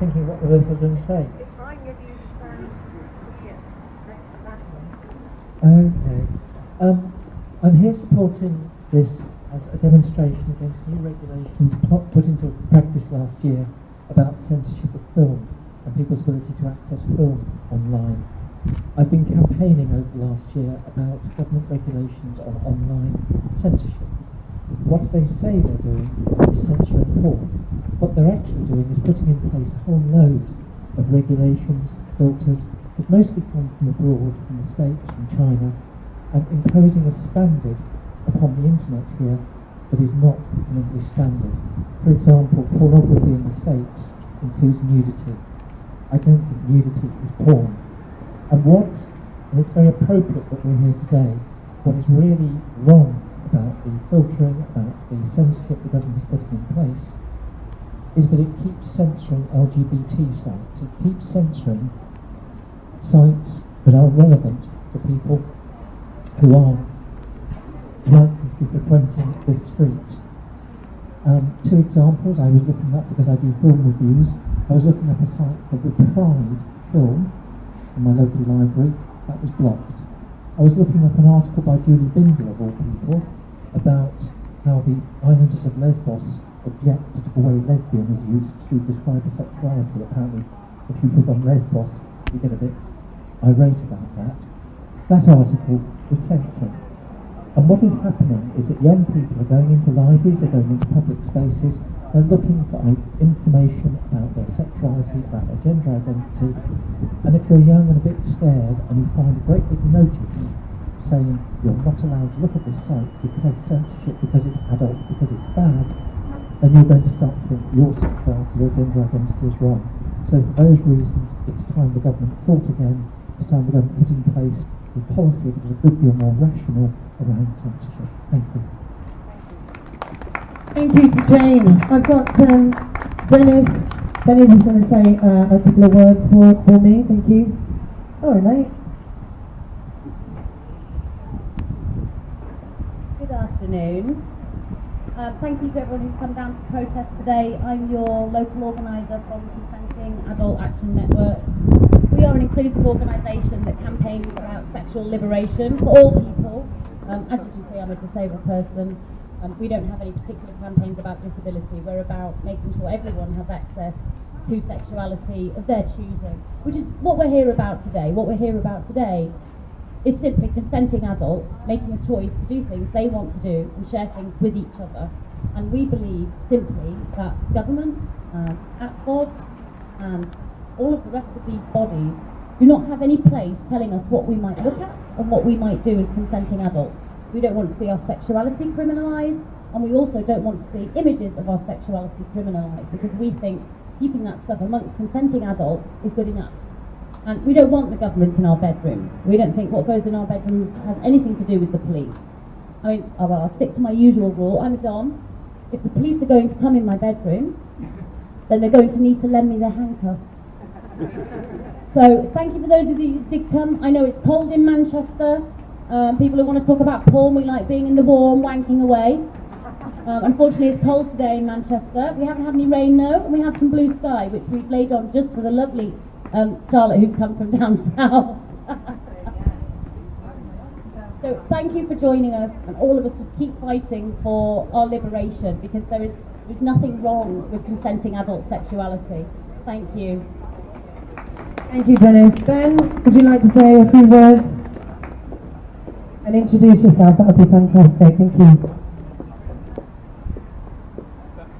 thinking what on earth I was going to say. Okay. I'm here supporting this as a demonstration against new regulations put into practice last year about censorship of film and people's ability to access film online. I've been campaigning over the last year about government regulations on online censorship. What they say they're doing is censoring porn. What they're actually doing is putting in place a whole load of regulations, filters, that mostly come from abroad, from the States, from China, and imposing a standard upon the internet here that is not an English standard. For example, pornography in the States includes nudity. I don't think nudity is porn. And it's very appropriate that we're here today, what is really wrong about the filtering, about the censorship the government is putting in place, is that it keeps censoring LGBT sites. It keeps censoring sites that are relevant to people who are likely to be frequenting this street. Two examples I was looking up because I do film reviews. I was looking up a site called the Pride Film in my local library. That was blocked. I was looking up an article by Julie Binder, of all people, about how the islanders of Lesbos object to the way lesbian is used to describe a sexuality. Apparently, if you live on Lesbos, you get a bit irate about that. That article was censored. And what is happening is that young people are going into libraries, they're going into public spaces, they're looking for information about their sexuality, about their gender identity, and if you're young and a bit scared and you find a great big notice saying you're not allowed to look at this site because censorship, because it's adult, because it's bad, then you're going to start to think your sexuality, your gender identity is wrong. So for those reasons, it's time the government thought again, it's time the government put in place a policy that is a good deal more rational around censorship. Thank you. Thank you to Jane. I've got Dennis. Dennis is going to say a couple of words for me. Thank you. Sorry, mate. Good afternoon. Thank you to everyone who's come down to protest today. I'm your local organiser from Consenting Adult Action Network. We are an inclusive organisation that campaigns about sexual liberation for all people. As you can see, I'm a disabled person. We don't have any particular campaigns about disability. We're about making sure everyone has access to sexuality of their choosing, which is what we're here about today. What we're here about today is simply consenting adults making a choice to do things they want to do and share things with each other. And we believe simply that government, ATVOD, and all of the rest of these bodies do not have any place telling us what we might look at and what we might do as consenting adults. We don't want to see our sexuality criminalised, and we also don't want to see images of our sexuality criminalised, because we think keeping that stuff amongst consenting adults is good enough. And we don't want the government in our bedrooms. We don't think what goes in our bedrooms has anything to do with the police. I mean, I'll stick to my usual rule. I'm a dom. If the police are going to come in my bedroom, then they're going to need to lend me their handcuffs. So thank you for those of you who did come. I know it's cold in Manchester. People who want to talk about porn, we like being in the warm, wanking away. Unfortunately, it's cold today in Manchester. We haven't had any rain, though, and we have some blue sky, which we've laid on just for the lovely Charlotte, who's come from down south. So thank you for joining us, and all of us just keep fighting for our liberation, because there's nothing wrong with consenting adult sexuality. Thank you. Thank you, Dennis. Ben, would you like to say a few words? And introduce yourself, that would be fantastic. Thank you.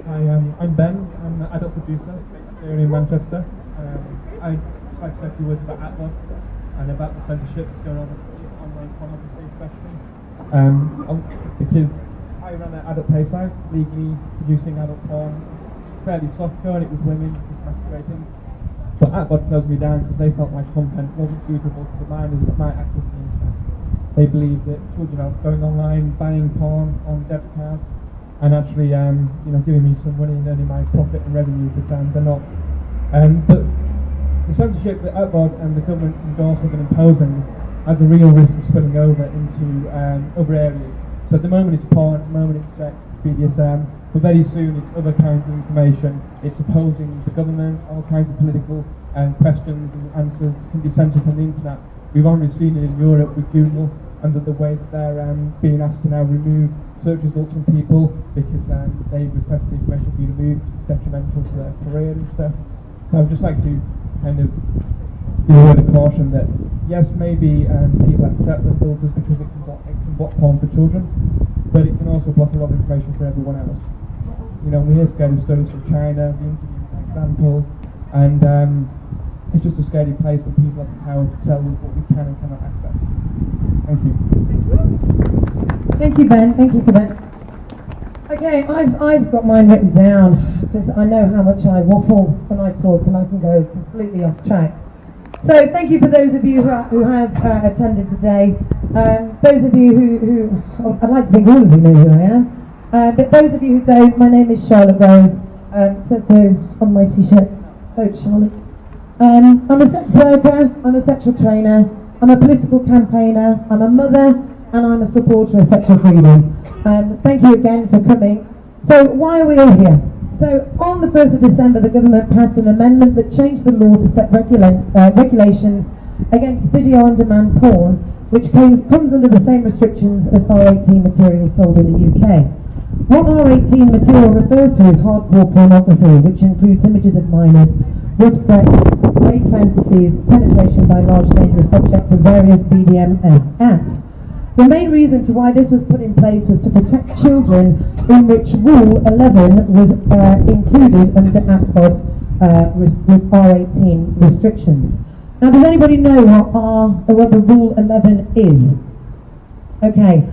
Hi, I'm Ben. I'm an adult producer here in Manchester. I'd just like to say a few words about ATVOD and about the censorship that's going on with online pornography, especially. Because I ran an adult pay site, legally producing adult porn. It's fairly softcore, and it was women just masturbating. But ATVOD closed me down because they felt my content wasn't suitable for the minors that might access the internet. They believe that children are going online, buying porn on debit cards, and actually, giving me some money and earning my profit and revenue, but they're not. But the censorship that ATVOD and the government's endorsing and imposing has a real risk of spilling over into other areas. So at the moment it's porn, at the moment it's sex, it's BDSM, but very soon it's other kinds of information. It's opposing the government, all kinds of political questions and answers can be censored from the internet. We've already seen it in Europe with Google, and the way that they're being asked to now remove search results from people because they request the information be removed, which is detrimental to their career and stuff. So I'd just like to kind of give a word of caution that yes, maybe people accept the filters because it can block porn for children, but it can also block a lot of information for everyone else. You know, we hear scary stories from China, the interview is an example, and it's just a scary place where people have the power to tell us what we can and cannot access. Thank you. Thank you, Ben. Thank you for that. Okay, I've got mine written down because I know how much I waffle when I talk and I can go completely off track. So thank you for those of you who have attended today. Those of you who I'd like to think all of you know who I am. But those of you who don't, my name is Charlotte Rose. Says so on my t-shirt, Coach Charlotte. I'm a sex worker, I'm a sexual trainer, I'm a political campaigner, I'm a mother, and I'm a supporter of sexual freedom. Thank you again for coming. So why are we all here? So on the 1st of December, the government passed an amendment that changed the law to set regulations against video-on-demand porn, which comes under the same restrictions as R18 material sold in the UK. What R18 material refers to is hardcore pornography, which includes images of minors, rough sex, rape fantasies, penetration by large dangerous objects, and various BDSM acts. The main reason to why this was put in place was to protect children, in which Rule 11 was included under APOD with R18 restrictions. Now, does anybody know what the Rule 11 is? Okay,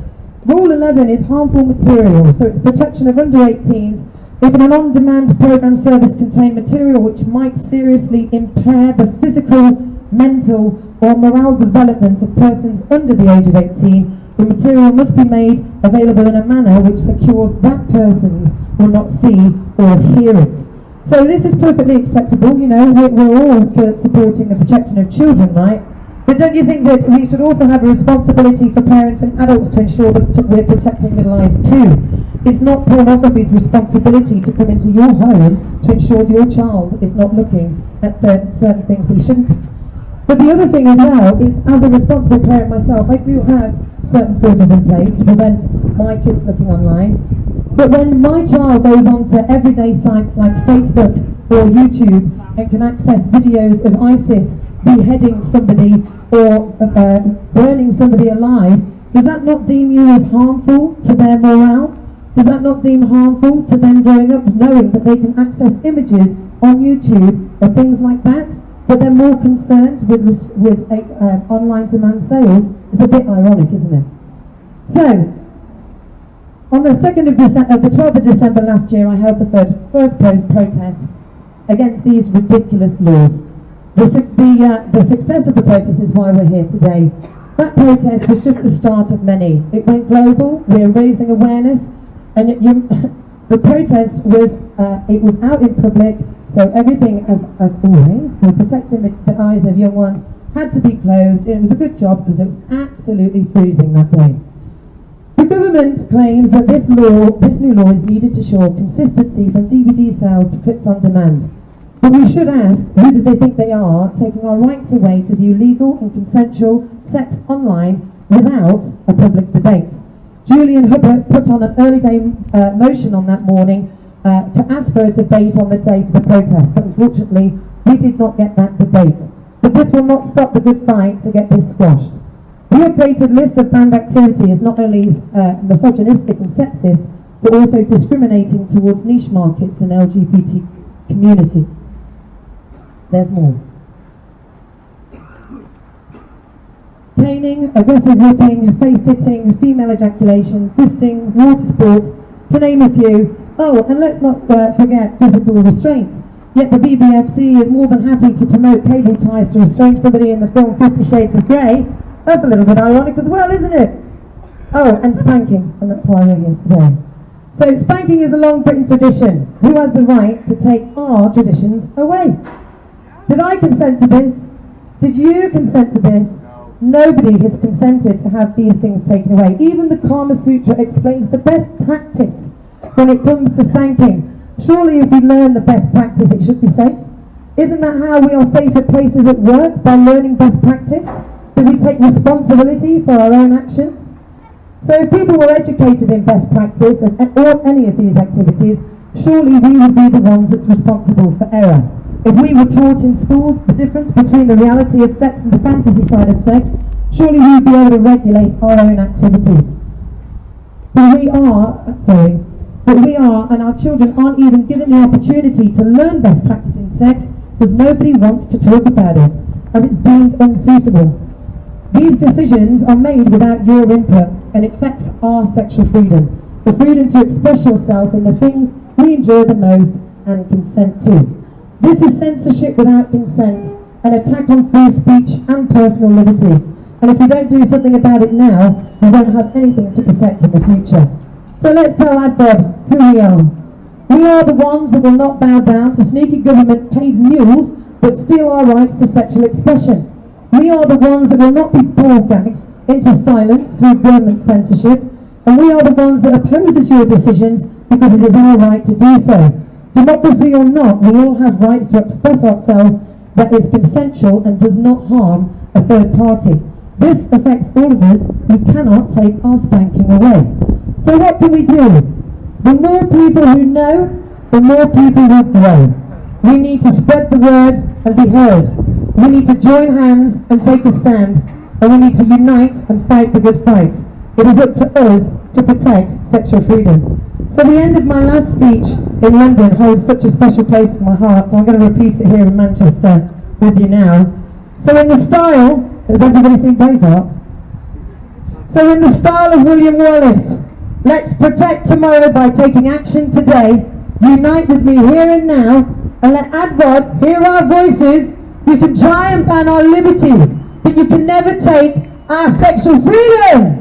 Rule 11 is harmful material, so it's protection of under 18s if an on-demand program service contain material which might seriously impair the physical, mental, or moral development of persons under the age of 18, the material must be made available in a manner which secures that persons will not see or hear it. So this is perfectly acceptable, you know, we're all for supporting the protection of children, right? But don't you think that we should also have a responsibility for parents and adults to ensure that we're protecting little eyes too? It's not pornography's responsibility to come into your home to ensure that your child is not looking at certain things he shouldn't be. But the other thing as well is, as a responsible parent myself, I do have certain filters in place to prevent my kids looking online. But when my child goes onto everyday sites like Facebook or YouTube and can access videos of ISIS beheading somebody or burning somebody alive, does that not deem you as harmful to their morale? Does that not deem harmful to them growing up knowing that they can access images on YouTube of things like that? But they're more concerned with online demand sales. It's a bit ironic, isn't it? So, on the 12th of December last year, I held the first protest against these ridiculous laws. The success of the protest is why we're here today. That protest was just the start of many. It went global. We're raising awareness, and the protest was out in public. So everything, as always, for protecting the eyes of young ones, had to be closed. It was a good job because it was absolutely freezing that day. The government claims that this new law is needed to show consistency from DVD sales to clips on demand. But we should ask, who do they think they are, taking our rights away to view legal and consensual sex online without a public debate? Julian Hubbard put on an early day motion on that morning to ask for a debate on the day for the protest, but unfortunately we did not get that debate. But this will not stop the good fight to get this squashed. The updated list of banned activity is not only misogynistic and sexist, but also discriminating towards niche markets and LGBT community. There's more. Caning, aggressive whipping, face-sitting, female ejaculation, fisting, water sports, to name a few. Oh, and let's not forget physical restraint. Yet the BBFC is more than happy to promote cable ties to restrain somebody in the film 50 Shades of Grey. That's a little bit ironic as well, isn't it? Oh, and spanking, and that's why we're here today. So spanking is a long Britain tradition. Who has the right to take our traditions away? Did I consent to this? Did you consent to this? Nobody has consented to have these things taken away. Even the Kama Sutra explains the best practice when it comes to spanking. Surely if we learn the best practice, it should be safe. Isn't that how we are safe at places at work? By learning best practice? That we take responsibility for our own actions? So if people were educated in best practice or any of these activities, surely we would be the ones that's responsible for error. If we were taught in schools the difference between the reality of sex and the fantasy side of sex, surely we would be able to regulate our own activities. But we are, and our children aren't even given the opportunity to learn best practice in sex because nobody wants to talk about it, as it's deemed unsuitable. These decisions are made without your input, and it affects our sexual freedom, the freedom to express yourself in the things we enjoy the most and consent to. This is censorship without consent, an attack on free speech and personal liberties. And if we don't do something about it now, we won't have anything to protect in the future. So let's tell ADVOD who we are. We are the ones that will not bow down to sneaky government paid mules that steal our rights to sexual expression. We are the ones that will not be ball-gagged into silence through government censorship. And we are the ones that opposes your decisions because it is our right to do so. Democracy or not, we all have rights to express ourselves that is consensual and does not harm a third party. This affects all of us who cannot take our spanking away. So what can we do? The more people who know, the more people will grow. We need to spread the word and be heard. We need to join hands and take a stand. And we need to unite and fight the good fight. It is up to us to protect sexual freedom. So the end of my last speech in London holds such a special place in my heart, so I'm going to repeat it here in Manchester with you now. So in the style, has everybody seen Braveheart? So in the style of William Wallace, let's protect tomorrow by taking action today. Unite with me here and now, and let ADVOD hear our voices. You can try and ban our liberties, but you can never take our sexual freedom.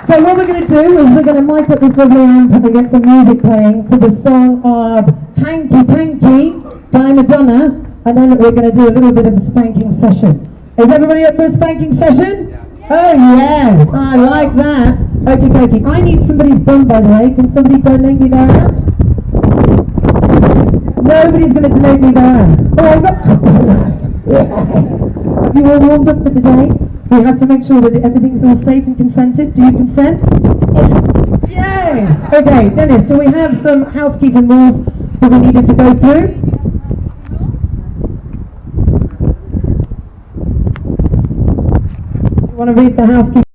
So what we're going to do is we're going to mic up this lovely amp and get some music playing to the song of Hanky Panky by Madonna, and then we're going to do a little bit of a spanking session. Is everybody up for a spanking session? Oh yes, I like that. Okie dokie. I need somebody's bum, by the way. Can somebody donate me their ass? Nobody's going to donate me their ass. Oh, I've got ass. Yeah. Have you all warmed up for today? We have to make sure that everything's all safe and consented. Do you consent? Yes! Okay, Dennis, do we have some housekeeping rules that we needed to go through? You want to read the housekeeping?